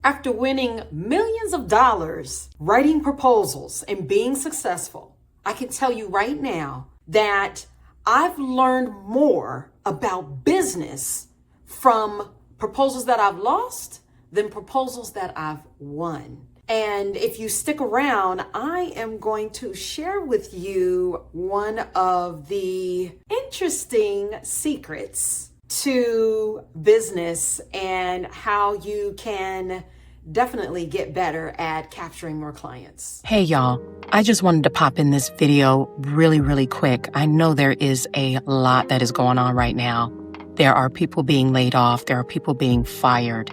After winning millions of dollars writing proposals and being successful, I can tell you right now that I've learned more about business from proposals that I've lost than proposals that I've won. And if you stick around, I am going to share with you one of the interesting secrets to business and how you can definitely get better at capturing more clients. Hey y'all, I just wanted to pop in this video really quick. I know there is a lot that is going on right now. There are people being laid off, there are people being fired.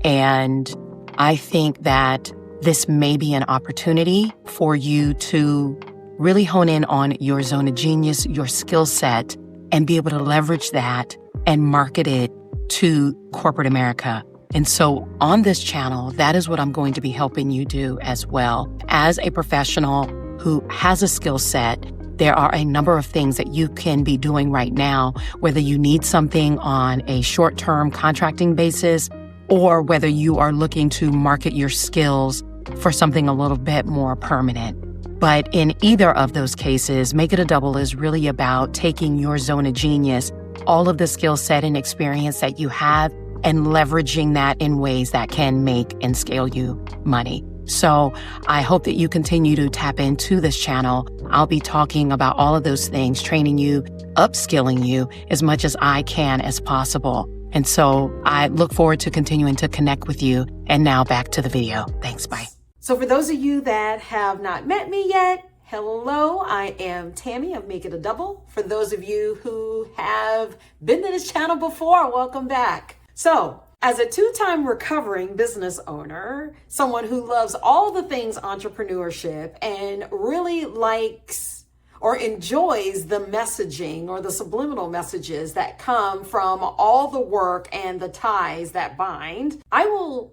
And I think that this may be an opportunity for you to really hone in on your zone of genius, your skill set, and be able to leverage that and market it to corporate America. And so on this channel, that is what I'm going to be helping you do as well. As a professional who has a skill set, there are a number of things that you can be doing right now, whether you need something on a short-term contracting basis, or whether you are looking to market your skills for something a little bit more permanent. But in either of those cases, Make It a Double is really about taking your zone of genius, all of the skill set and experience that you have, and leveraging that in ways that can make and scale you money. So I hope that you continue to tap into this channel. I'll be talking about all of those things, training you, upskilling you as much as I can as possible. And so I look forward to continuing to connect with you. And now back to the video. Thanks, bye. So for those of you that have not met me yet, hello, I am Tammy of Make It a Double. For those of you who have been to this channel before, welcome back. So as a two-time recovering business owner, someone who loves all the things entrepreneurship and really likes or enjoys the messaging or the subliminal messages that come from all the work and the ties that bind, I will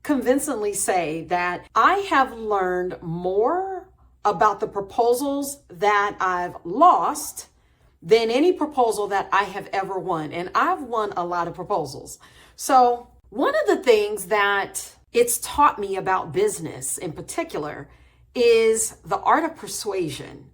convincingly say that I have learned more about the proposals that I've lost than any proposal that I have ever won. And I've won a lot of proposals. So one of the things that it's taught me about business in particular is the art of persuasion.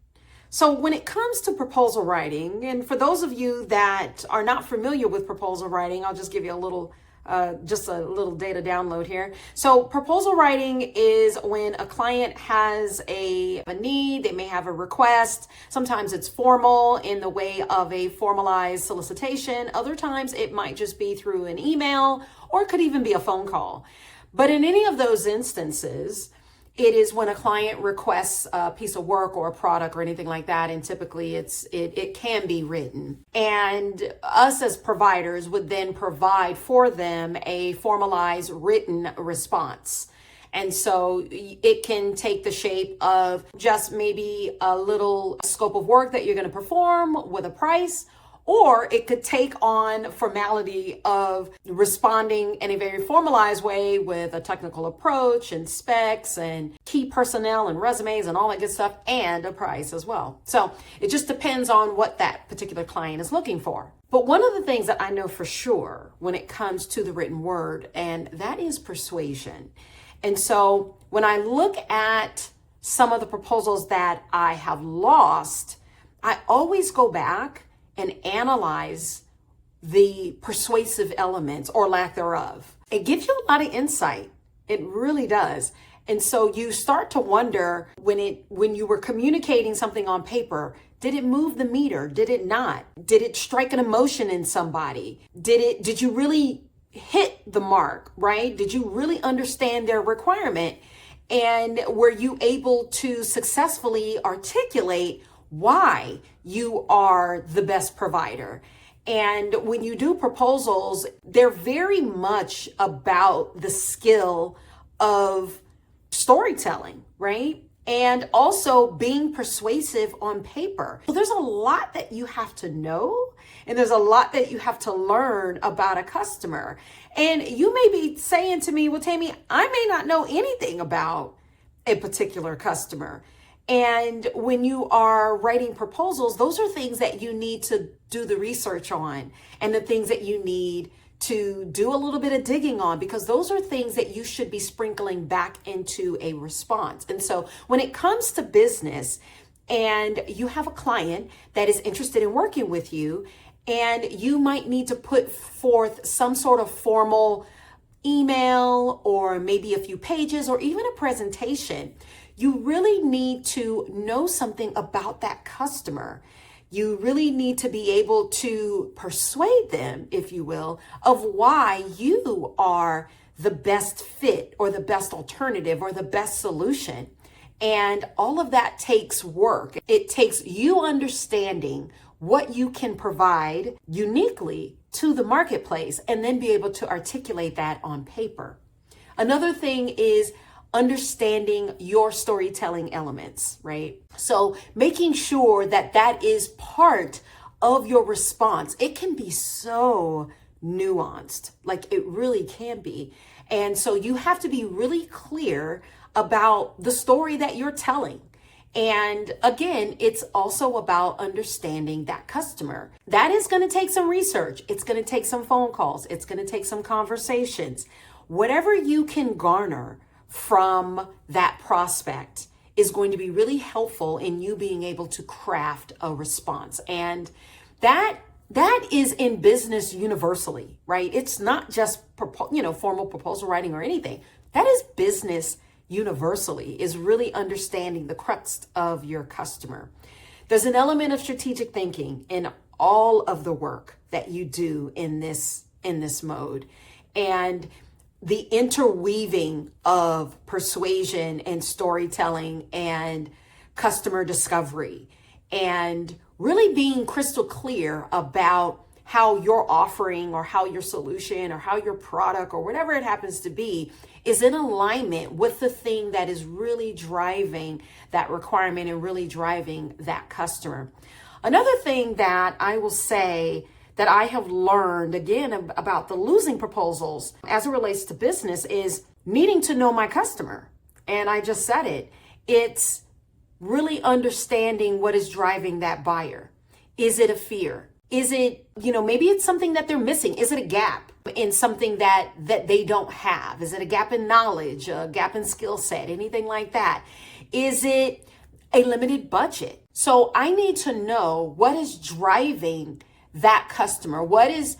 So when it comes to proposal writing, and for those of you that are not familiar with proposal writing, I'll just give you a little data download here. So proposal writing is when a client has a need, they may have a request. Sometimes it's formal in the way of a formalized solicitation. Other times it might just be through an email, or it could even be a phone call. But in any of those instances, it is when a client requests a piece of work or a product or anything like that, and typically it can be written. And us as providers would then provide for them a formalized written response. And so it can take the shape of just maybe a little scope of work that you're going to perform with a price, or it could take on formality of responding in a very formalized way with a technical approach and specs and key personnel and resumes and all that good stuff, and a price as well. So it just depends on what that particular client is looking for. But one of the things that I know for sure when it comes to the written word, and that is persuasion. And so when I look at some of the proposals that I have lost, I always go back and analyze the persuasive elements or lack thereof. It gives you a lot of insight. It really does. And so you start to wonder when you were communicating something on paper, did it move the meter? Did it not? Did it strike an emotion in somebody? Did you really hit the mark, right? Did you really understand their requirement? And were you able to successfully articulate why you are the best provider? And when you do proposals, they're very much about the skill of storytelling, right? And also being persuasive on paper. So there's a lot that you have to know, and there's a lot that you have to learn about a customer. And you may be saying to me, well, Tammy, I may not know anything about a particular customer. And when you are writing proposals, those are things that you need to do the research on, and the things that you need to do a little bit of digging on, because those are things that you should be sprinkling back into a response. And so when it comes to business and you have a client that is interested in working with you, and you might need to put forth some sort of formal email or maybe a few pages or even a presentation, you really need to know something about that customer. You really need to be able to persuade them, if you will, of why you are the best fit or the best alternative or the best solution. And all of that takes work. It takes you understanding what you can provide uniquely to the marketplace and then be able to articulate that on paper. Another thing is understanding your storytelling elements, right? So making sure that that is part of your response. It can be so nuanced, like it really can be. And so you have to be really clear about the story that you're telling. And again, it's also about understanding that customer. That is going to take some research. It's going to take some phone calls. It's going to take some conversations. Whatever you can garner from that prospect is going to be really helpful in you being able to craft a response. And that is in business universally, right? It's not just formal proposal writing or anything. That is business universally, is really understanding the crux of your customer. There's an element of strategic thinking in all of the work that you do in this mode. And the interweaving of persuasion and storytelling and customer discovery, and really being crystal clear about how your offering or how your solution or how your product or whatever it happens to be is in alignment with the thing that is really driving that requirement and really driving that customer. Another thing that I will say that I have learned, again, about the losing proposals as it relates to business is needing to know my customer. And I just said it. It's really understanding what is driving that buyer. Is it a fear? Is it, maybe it's something that they're missing. Is it a gap in something that they don't have? Is it a gap in knowledge, a gap in skill set, anything like that? Is it a limited budget? So I need to know what is driving that customer.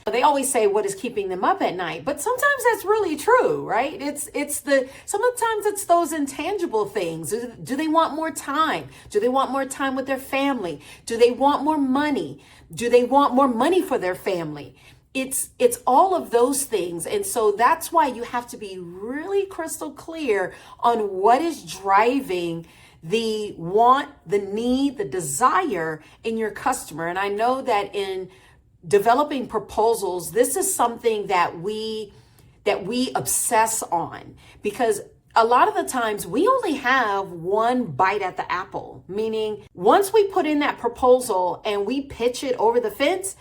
They always say what is keeping them up at night, but sometimes that's really true, right? Sometimes it's those intangible things. Do they want more time? Do they want more time with their family? Do they want more money? Do they want more money for their family? It's all of those things. And so that's why you have to be really crystal clear on what is driving the want, the need, the desire in your customer. And I know that in developing proposals, this is something that we obsess on, because a lot of the times we only have one bite at the apple, meaning once we put in that proposal and we pitch it over the fence,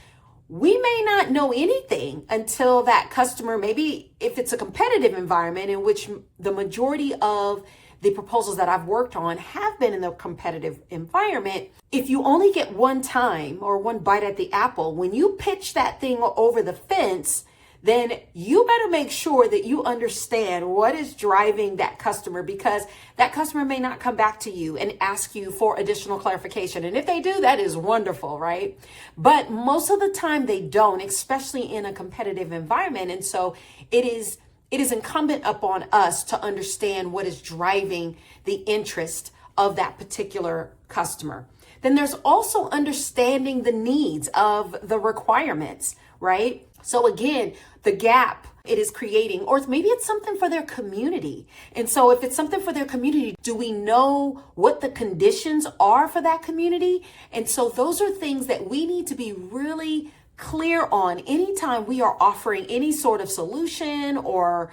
we may not know anything until that customer, maybe if it's a competitive environment in which the majority of the proposals that I've worked on have been in the competitive environment. If you only get one time or one bite at the apple, when you pitch that thing over the fence, then you better make sure that you understand what is driving that customer, because that customer may not come back to you and ask you for additional clarification. And if they do, that is wonderful, right? But most of the time they don't, especially in a competitive environment. And so it is incumbent upon us to understand what is driving the interest of that particular customer. Then there's also understanding the needs of the requirements, right? So again, the gap it is creating, or maybe it's something for their community. And so if it's something for their community, do we know what the conditions are for that community? And so those are things that we need to be really clear on anytime we are offering any sort of solution or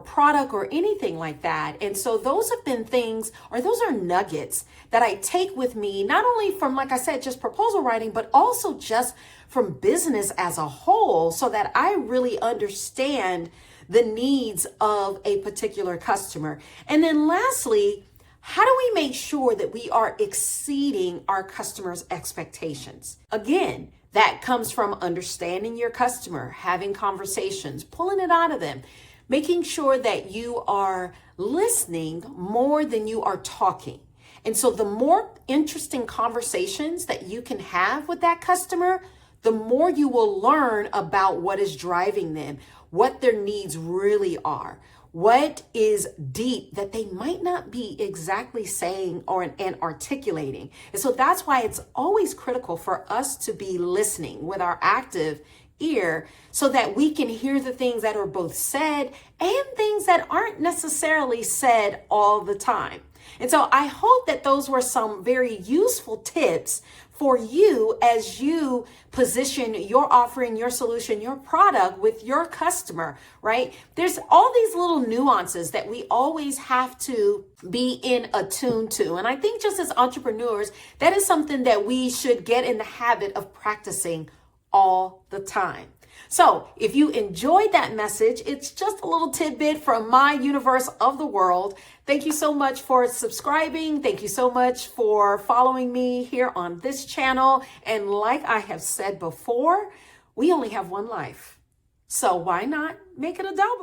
product or anything like that. And so those have been things, or those are nuggets that I take with me, not only from, like I said, just proposal writing, but also just from business as a whole, so that I really understand the needs of a particular customer. And then lastly, how do we make sure that we are exceeding our customers' expectations? Again, That comes from understanding your customer, having conversations, pulling it out of them, making sure that you are listening more than you are talking. And so the more interesting conversations that you can have with that customer, the more you will learn about what is driving them, what their needs really are, what is deep that they might not be exactly saying and articulating. And so that's why it's always critical for us to be listening with our active ear so that we can hear the things that are both said and things that aren't necessarily said all the time. And so I hope that those were some very useful tips for you as you position your offering, your solution, your product with your customer, right? There's all these little nuances that we always have to be in attune to. And I think just as entrepreneurs, that is something that we should get in the habit of practicing all the time. So if you enjoyed that message, it's just a little tidbit from my universe of the world. Thank you so much for subscribing. Thank you so much for following me here on this channel. And like I have said before, we only have one life. So why not make it a double?